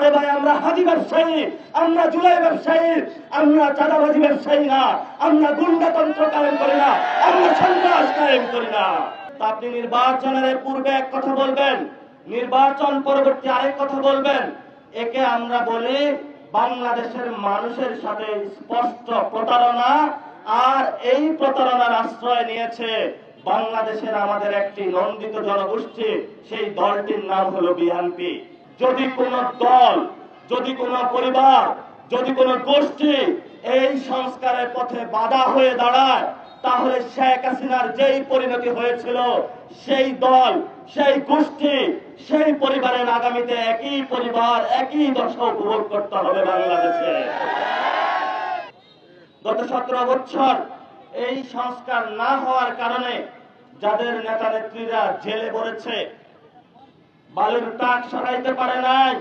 আরে ভাই, আমরা হাজি ব্যবসায়ী, আমরা জুলাই ব্যবসায়ী, আমরা চাঁদাবাজি ব্যবসায়ী না, আমরা গুন্ডাতন্ত্র কায়েম করি না, আমরা সন্ত্রাস কায়েম করি না। তা আপনি নির্বাচনের পূর্বে এক কথা বলবেন, নির্বাচন পরবর্তী আরেক কথা বলবেন। একে আমরা বলি বাংলাদেশের মানুষের সাথে স্পষ্ট প্রতারণা। আর এই প্রতারণার আশ্রয় নিয়েছে বাংলাদেশের আমাদের একটি নন্দিত জনগোষ্ঠী, সেই দলটির নাম হলো বিএনপি। যদি কোন দল, যদি কোন পরিবার, যদি কোন গোষ্ঠী এই সংস্কারের পথে বাধা হয়ে দাঁড়ায়, তাহলে শেখ হাসিনার যেই পরিণতি হয়েছিল, সেই দল, সেই গোষ্ঠী, সেই পরিবারের আগামীতে একই পরিবার, একই দশা উপভোগ করতে হবে বাংলাদেশে। গত 17 বছর এই সংস্কার না হওয়ার কারণে যাদের নেতা নেত্রীরা জেলে পড়েছে, বালুর ট্রাক সরাইতে পারে নাই,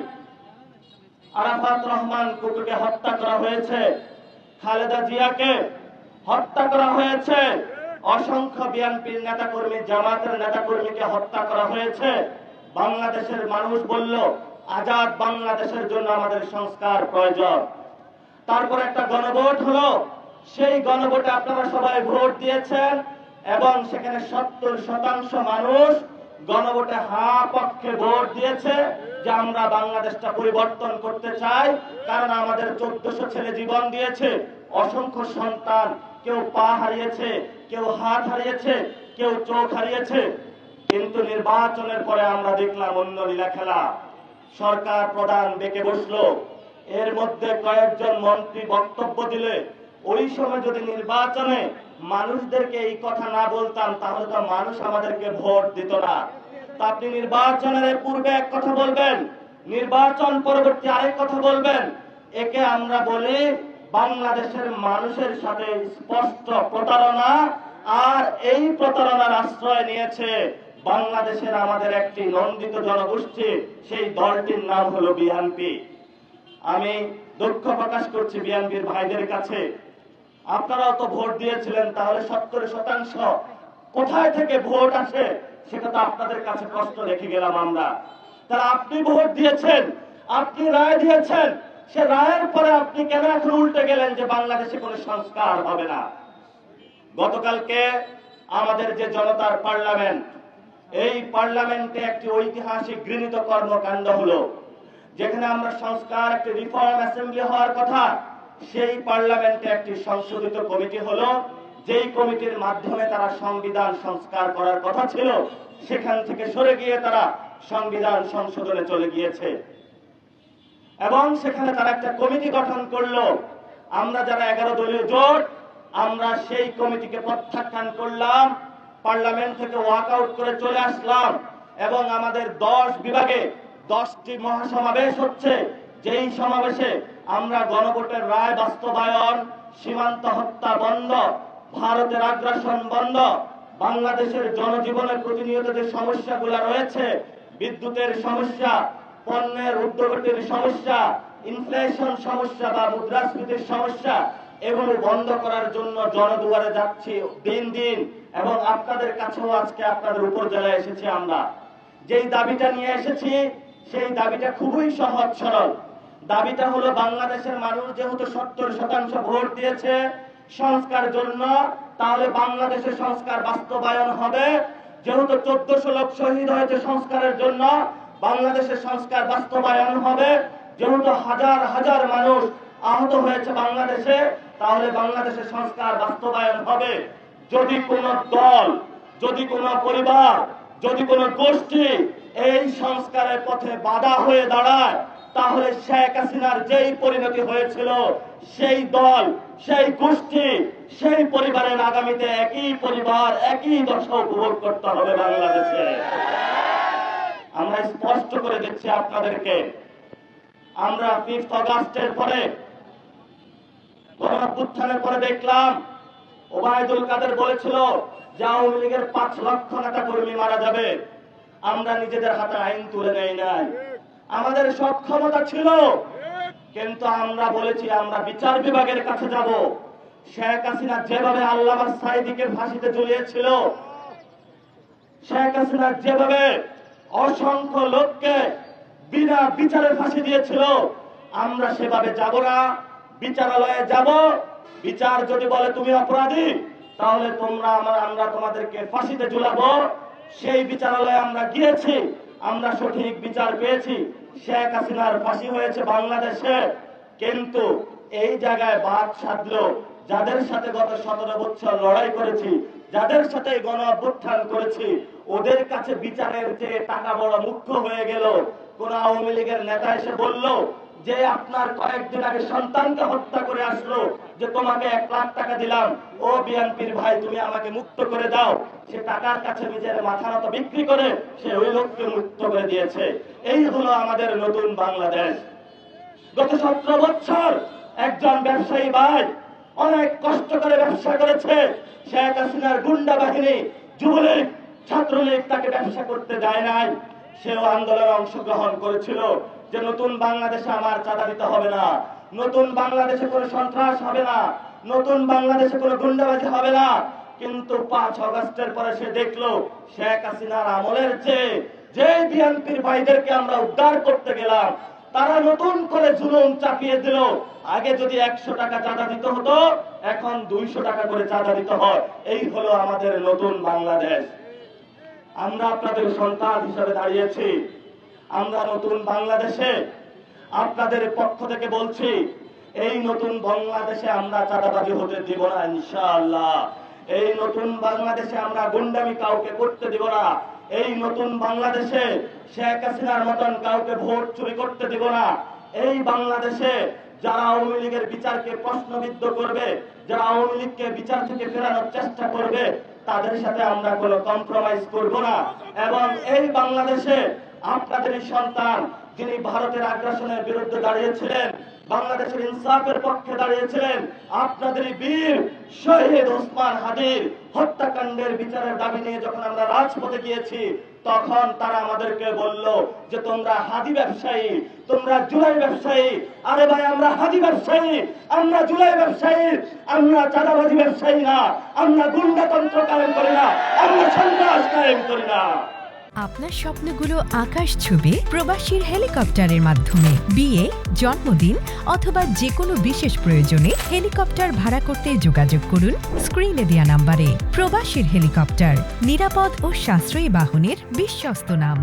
আরাফাত রহমান কুকুকে হত্যা করা হয়েছে, খালেদা জিয়াকে হত্যা করা হয়েছে, অসংখ্য বিএনপির নেতাকর্মী, জামাতের নেতাকর্মীকে হত্যা করা হয়েছে। বাংলাদেশের মানুষ বলল, আজাদ বাংলাদেশের জন্য আমাদের সংস্কার প্রয়োজন। তারপর একটা গণভোট হলো, সেই গণভোটে আপনারা সবাই ভোট দিয়েছেন এবং সেখানে 70% মানুষ গণভোটে হ্যাঁ পক্ষে ভোট দিয়েছে যে আমরা বাংলাদেশটা পরিবর্তন করতে চাই। কারণ আমাদের 1400 ছেলে জীবন দিয়েছে, অসংখ্য সন্তান, কেউ পা হারিয়েছে, কেউ হাত হারিয়েছে, কেউ চোখ হারিয়েছে। কিন্তু নির্বাচনের পরে আমরা দেখলাম অন্য লীলা খেলা। সরকার প্রধান বেঁকে বসলো, এর মধ্যে কয়েকজন মন্ত্রী বক্তব্য দিলে, ওই সময় যদি নির্বাচনে মানুষদেরকে এই কথা না বলতাম, তাহলে তো মানুষ আমাদেরকে ভোট দিত না। তা আপনি নির্বাচনের পূর্বে এক কথা বলবেন, নির্বাচন পরবর্তী আরেক কথা বলবেন। একে আমরা বলি বাংলাদেশের মানুষের সাথে স্পষ্ট প্রতারণা। আর এই প্রতারণার আশ্রয় নিয়েছে বাংলাদেশের আমাদের একটি নন্দিত জনগোষ্ঠী, সেই দলটির নাম হলো বিএনপি। আমি দুঃখ প্রকাশ করছি বিএনপির ভাইদের কাছে, আপনারাও তো ভোট দিয়েছিলেন, তাহলে 70% কোথায় থেকে ভোট আসে সেটা তো আপনাদের কাছে কষ্ট রেখে গেলাম আমরা। তাহলে আপনি ভোট দিয়েছেন, আপনি রায় দিয়েছেন, সে রায়ের পরে আপনি কেন এখন উল্টে গেলেন যে বাংলাদেশে কোনো সংস্কার হবে না? গতকালকে আমাদের যে জনতার পার্লামেন্ট, এই পার্লামেন্টে একটি ঐতিহাসিক গৃহীত কর্মকাণ্ড হলো, যেখানে আমরা সংস্কার, একটি রিফর্ম অ্যাসেম্বলি হওয়ার কথা, সেই পার্লামেন্টে একটি সংশোধিত কমিটি হলো, যেই কমিটির মাধ্যমে তারা সংবিধান সংস্কার করার কথা ছিল, সেখান থেকে সরে গিয়ে তারা সংবিধান সংশোধনে চলে গিয়েছে। এবং সেখানে তারা একটা কমিটি গঠন করলো। আমরা যারা 11 দলীয় জোট, আমরা সেই কমিটিকে প্রত্যাখ্যান করলাম, পার্লামেন্ট থেকে ওয়াকআউট করে চলে আসলাম। এবং আমাদের 10 বিভাগে 10টি মহাসমাবেশ হচ্ছে, যেই সমাবেশে আমরা গণভোটের রায় বাস্তবায়ন, সীমান্ত হত্যা বন্ধ, ভারতের আগ্রাসন বন্ধ, বাংলাদেশের জনজীবনের প্রতিনিয়ত যে সমস্যাগুলো রয়েছে, বিদ্যুতের সমস্যা, পণ্যের ঊর্ধ্বগতির সমস্যা, ইনফ্লেশন সমস্যা বা মুদ্রাস্ফীতির সমস্যা, এগুলো বন্ধ করার জন্য জনদুয়ারে যাচ্ছি দিন দিন। এবং আপনাদের কাছেও আজকে আপনাদের উপজেলায় এসেছি আমরা, যেই দাবিটা নিয়ে এসেছি সেই দাবিটা খুবই সহজ সরল। দাবিটা হলো বাংলাদেশের মানুষ যেহেতু 70% ভোট দিয়েছে সংস্কার জন্য, তাহলে বাংলাদেশের সংস্কার বাস্তবায়ন হবে। যেহেতু 1400 লোক শহীদ হয়েছে সংস্কারের জন্য, বাংলাদেশের সংস্কার বাস্তবায়ন হবে। যেহেতু হাজার হাজার মানুষ আহত হয়েছে বাংলাদেশে, তাহলে বাংলাদেশের সংস্কার বাস্তবায়ন হবে। যদি কোন দল, যদি কোন পরিবার, যদি কোন গোষ্ঠী এই সংস্কারের পথে বাধা হয়ে দাঁড়ায়, তাহলে শেখ হাসিনার যেই পরিণতি হয়েছিল, সেই দল, সেই গোষ্ঠী, সেই পরিবারের আগামীতে একই পরিবার, একই দশা উপভোগ করতে হবে বাংলাদেশে। আমরা স্পষ্ট করে দিচ্ছি আপনাদেরকে, আমরা 5 আগস্টের পরে, গণঅভ্যুত্থানের পরে দেখলাম ওবায়দুল কাদের বলেছিল যে আওয়ামী লীগের 5 লক্ষ নেতা কর্মী মারা যাবে। আমরা নিজেদের হাতে আইন তুলে নেই নাই, আমাদের সব ক্ষমতা ছিল, কিন্তু আমরা বলেছি আমরা বিচার বিভাগের কাছে যাব। শেখ হাসিনা যেভাবে আল্লামা সাঈদীকে ফাঁসিতে ঝুলিয়েছিল, শেখ হাসিনা যেভাবে অসংখ্য লোককে বিনা বিচারে ফাঁসি দিয়েছিল। আমরা সেভাবে যাব না, বিচারালয়ে যাব। বিচার যদি বলে তুমি অপরাধী, তাহলে আমরা তোমাদেরকে ফাঁসিতে ঝুলাবো। সেই বিচারালয়ে আমরা গিয়েছি, আমরা সঠিক বিচার পেয়েছি। শেখ হাসিনার ফাঁসি হয়েছে বাংলাদেশে, কিন্তু এই জায়গায় বাদ সাধলো যাদের সাথে গত 17 বছর লড়াই করেছি, যাদের সাথে গণ অভ্যুত্থান করেছি, ওদের কাছে বিচারের যে টাকা বড় মুখ্য হয়ে গেল। কোন আওয়ামী লীগের নেতা এসে বলল যে আপনার কয়েকদিন আগে সন্তানকে হত্যা করে আসলো, যে তোমাকে 1 লাখ টাকা দিলাম, ও বিএনপির ভাই তুমি আমাকে মুক্ত করে দাও। সে টাকার কাছে নিজের মাথা মতো বিক্রি করে সে ওই লোককে মুক্ত করে দিয়েছে। এই হলো আমাদের নতুন বাংলাদেশ। গত 17 বছর একজন ব্যবসায়ী ভাই অনেক কষ্ট করে ব্যবসা করেছে। শেখ হাসিনার গুন্ডা বাহিনী, যুবলীগ, ছাত্রলীগ তাকে ব্যবসা করতে দেয় নাই। সেও আন্দোলনে অংশগ্রহণ করেছিল যে নতুন বাংলাদেশে আমার চাঁদা দিতে হবে না, নতুন বাংলাদেশে কোনো সন্ত্রাস হবে না, নতুন বাংলাদেশে কোনো গুন্ডাবাজি হবে না। কিন্তু 5 আগস্টের পরে সে দেখলো শেখ হাসিনার আমলের চেয়ে যে বিএনপির ভাইদেরকে আমরা উদ্ধার করতে গেলাম, তারা নতুন করে জুলুম চাপিয়ে দিল। আগে যদি 100 টাকা চাঁদা দিতে হতো, এখন 200 টাকা করে চাঁদা দিতে হয়। এই হলো আমাদের নতুন বাংলাদেশ। আমরা আপনাদের সন্তান হিসেবে দাঁড়িয়েছি। আমরা নতুন বাংলাদেশে আপনাদের পক্ষ থেকে বলছি, এই নতুন বাংলাদেশে আমরা চাঁদাবাজি হতে দিব না ইনশাআল্লাহ। এই নতুন বাংলাদেশে আমরা গুন্ডামি কাউকে করতে দিব না। এই নতুন বাংলাদেশে শেখ হাসিনার মতন কাউকে ভোট চুরি করতে দিব না। এই বাংলাদেশে যারা আওয়ামী লীগের বিচারকে প্রশ্নবিদ্ধ করবে, যারা আওয়ামী লীগকে বিচার থেকে ফেরানোর চেষ্টা করবে, তাদের সাথে আমরা কোনো কম্প্রোমাইজ করব না। এবং এই বাংলাদেশে আপনাদের সন্তান যিনি ভারতের আগ্রাসনের বিরুদ্ধে দাঁড়িয়েছিলেন, বাংলাদেশের ইনসাফের পক্ষে দাঁড়িয়েছিলেন, আপনাদের বীর শহীদ ওসমান হাদির হত্যাকাণ্ডের বিচারের দাবি নিয়ে যখন আমরা রাজপথে গিয়েছি, তখন তারা আমাদেরকে বলল যে তোমরা হাদি ব্যবসায়ী, তোমরা জুলাই ব্যবসায়ী। আরে ভাই, আমরা হাদি ব্যবসায়ী, আমরা জুলাই ব্যবসায়ী, আমরা চাঁদাবাজি ব্যবসায়ী না, আমরা গুন্ডাতন্ত্র কায়েম করি না, আমরা সন্ত্রাস কায়েম করি না। আপনার স্বপ্নগুলো আকাশ ছুবে প্রবাসীর হেলিকপ্টারের মাধ্যমে। বিয়ে, জন্মদিন অথবা যে কোনো বিশেষ প্রয়োজনে হেলিকপ্টার ভাড়া করতে যোগাযোগ করুন স্ক্রিনে দেয়া নাম্বারে। প্রবাসীর হেলিকপ্টার, নিরাপদ ও সাশ্রয়ী বাহনের বিশ্বস্ত নাম।